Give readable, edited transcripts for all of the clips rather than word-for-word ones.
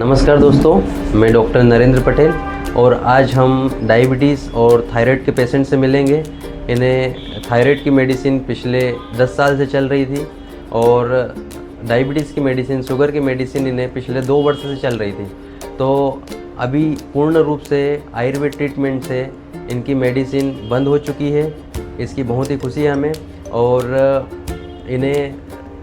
नमस्कार दोस्तों, मैं डॉक्टर नरेंद्र पटेल और आज हम डायबिटीज़ और थायराइड के पेशेंट से मिलेंगे। इन्हें थायराइड की मेडिसिन पिछले 10 साल से चल रही थी और डायबिटीज़ की मेडिसिन, शुगर की मेडिसिन इन्हें पिछले 2 वर्ष से चल रही थी। तो अभी पूर्ण रूप से आयुर्वेद ट्रीटमेंट से इनकी मेडिसिन बंद हो चुकी है। इसकी बहुत ही खुशी है हमें। और इन्हें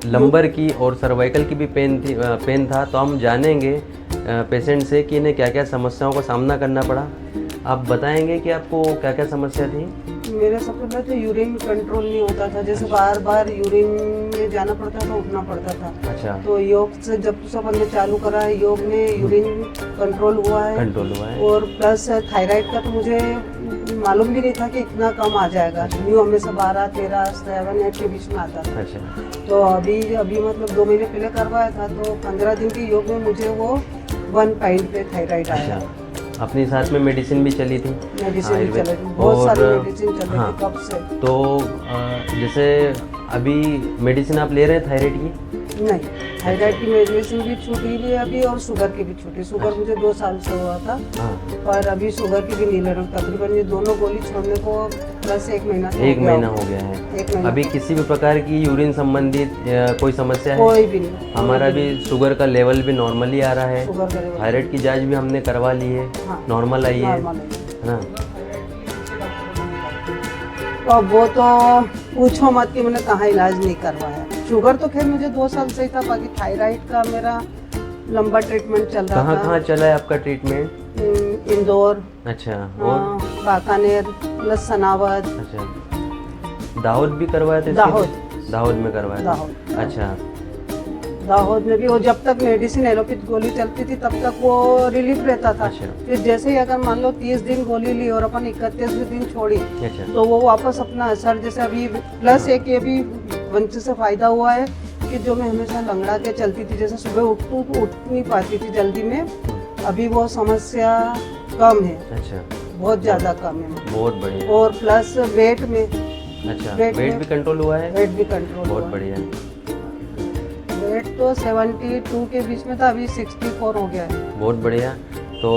लंबर की और सर्वाइकल की भी पेन था। तो हम जानेंगे पेशेंट से कि इन्हें क्या क्या समस्याओं का सामना करना पड़ा। आप बताएंगे कि आपको क्या क्या समस्या थी? मेरे सबसे पहले तो यूरिन कंट्रोल नहीं होता था, जैसे बार बार यूरिन में जाना पड़ता था, उठना पड़ता था। अच्छा। तो योग से जब सब हमने चालू करा है, योग में यूरिन कंट्रोल हुआ है। और प्लस थायराइड का तो मुझे मालूम भी नहीं था कि इतना कम आ जाएगा। न्यू हमेशा 12, 13, 7, 8 के बीच में आता था। अच्छा। तो अभी मतलब 2 महीने पहले करवाया था, तो 15 दिन के योग में मुझे वो 1 पॉइंट पे थायराइड आया। अपनी साथ में मेडिसिन भी चली थी? मेडिसिन भी चली थी, बहुत सारी मेडिसिन चली थी कब से। तो जैसे अभी मेडिसिन आप ले रहे हैं थायराइड की? नहीं, थायराइड की मेडिसिन भी छूटी हुई है अभी, और शुगर की भी छूटी। शुगर मुझे 2 साल से हुआ था, पर अभी शुगर की भी नहीं ले रहा हूँ। तकरीबन ये दोनों गोली छोड़ने को प्लस 1 महीना हो गया है। 1 महीना। अभी किसी भी प्रकार की यूरिन संबंधित कोई समस्या है? कोई भी नहीं। हमारा भी शुगर का लेवल भी नॉर्मली आ रहा है। शुगर का लेवल, थायराइड की जांच भी हमने करवा ली है। नॉर्मल आई है ना? तो वो तो पूछो मत कि मैंने कहाँ इलाज नहीं करवाया। शुगर तो खैर मुझे 2 साल से ही था, बाकी थायराइड का मेरा लंबा ट्रीटमेंट चल रहा था। कहाँ चला है आपका ट्रीटमेंट? इंदौर। अच्छा। और बाकानेर प्लस सनावद। अच्छा, दाहोद भी करवाए थे? दाहोद में करवाया था। अच्छा। दाहोद में भी वो जब तक मेडिसिन एलोपैथ गोली चलती थी तब तक वो रिलीफ रहता था। अच्छा। फिर जैसे ही अगर मान लो 30 दिन गोली ली और अपन 31वें दिन छोड़ी, अच्छा, तो वो वापस अपना असर, जैसे अभी प्लस एक ये भी वंच से फायदा हुआ है कि जो मैं हमेशा लंगड़ा के चलती थी, जैसे सुबह उठ नहीं पाती थी जल्दी में, अभी वो समस्या कम है। अच्छा, बहुत ज्यादा कम है। बहुत बढ़िया। और प्लस वेट में, अच्छा, वेट भी कंट्रोल हुआ है? वेट भी कंट्रोल, बहुत बढ़िया। वेट तो 72 के बीच में था, अभी 64 हो गया है। बहुत बढ़िया। तो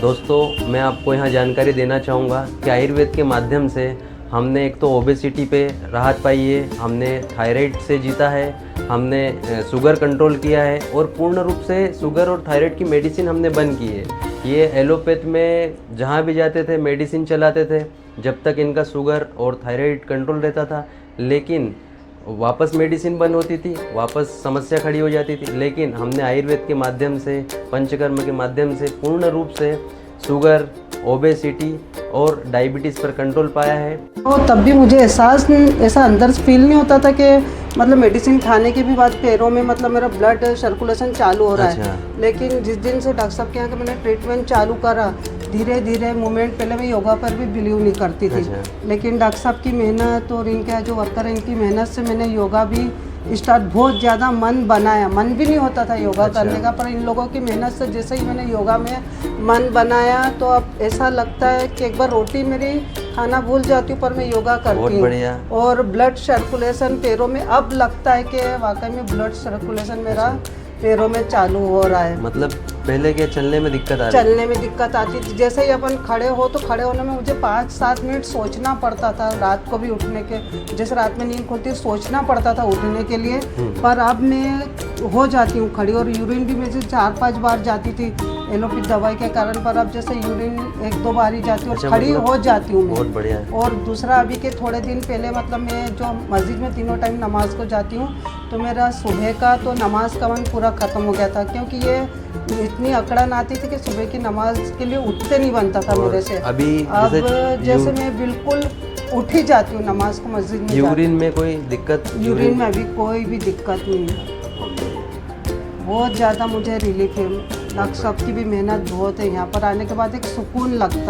दोस्तों, मैं आपको यहाँ जानकारी देना चाहूँगा कि आयुर्वेद के माध्यम से हमने एक तो ओबेसिटी पे राहत पाई है, हमने थायराइड से जीता है, हमने शुगर कंट्रोल किया है और पूर्ण रूप से शुगर और थायराइड की मेडिसिन हमने बंद की है। ये एलोपैथ में जहाँ भी जाते थे मेडिसिन चलाते थे जब तक इनका शुगर और थायराइड कंट्रोल रहता था, लेकिन वापस मेडिसिन बंद होती थी, वापस समस्या खड़ी हो जाती थी। लेकिन हमने आयुर्वेद के माध्यम से, पंचकर्म के माध्यम से पूर्ण रूप से शुगर, ओबेसिटी और डायबिटीज़ पर कंट्रोल पाया है। तो तब भी मुझे एहसास ऐसा अंदर से फील नहीं होता था कि मतलब मेडिसिन खाने के भी बाद पैरों में मतलब मेरा ब्लड सर्कुलेशन चालू हो रहा है। लेकिन जिस दिन से डॉक्टर साहब के यहाँ मैंने ट्रीटमेंट चालू करा, धीरे धीरे मूवमेंट, पहले मैं योगा पर भी बिलीव नहीं करती थी। लेकिन डॉक्टर साहब की मेहनत और इनके जो वर्कर हैं इनकी मेहनत से मैंने योगा भी स्टार्ट, बहुत ज़्यादा मन बनाया। मन भी नहीं होता था योगा करने का, पर इन लोगों की मेहनत से जैसे ही मैंने योगा में मन बनाया तो अब ऐसा लगता है कि एक बार रोटी मेरी खाना भूल जाती हूँ पर मैं योगा करती हूँ। और ब्लड सर्कुलेशन पैरों में अब लगता है कि वाकई में ब्लड सर्कुलेशन मेरा पैरों में चालू हो रहा है। मतलब पहले के चलने में दिक्कत आती थी। जैसे ही अपन खड़े हो तो खड़े होने में मुझे 5-7 मिनट सोचना पड़ता था, रात को भी उठने के, जैसे रात में नींद खुलती सोचना पड़ता था उठने के लिए। पर अब मैं हो जाती हूँ खड़ी, और यूरिन भी मैं 4-5 बार जाती थी एलोपैथ दवाई के कारण, पर अब जैसे यूरिन 1-2 बार ही जाती हूँ और खड़ी हो जाती हूँ मैं। बहुत बढ़िया। और दूसरा, अभी के थोड़े दिन पहले मतलब मैं जो मस्जिद में 3 टाइम नमाज को जाती हूँ, तो मेरा सुबह का तो नमाज का मन पूरा ख़त्म हो गया था, क्योंकि ये इतनी अकड़न आती थी कि सुबह की नमाज के लिए उठते नहीं बनता था मेरे से। अभी अब जैसे मैं बिल्कुल उठ ही जाती हूँ नमाज को मस्जिद में। यूरिन में कोई दिक्कत? यूरिन में अभी कोई भी दिक्कत नहीं है। बहुत ज़्यादा मुझे रिलीफ है। डॉक्टर साहब की भी मेहनत बहुत है, यहाँ पर आने के बाद एक सुकून लगता है।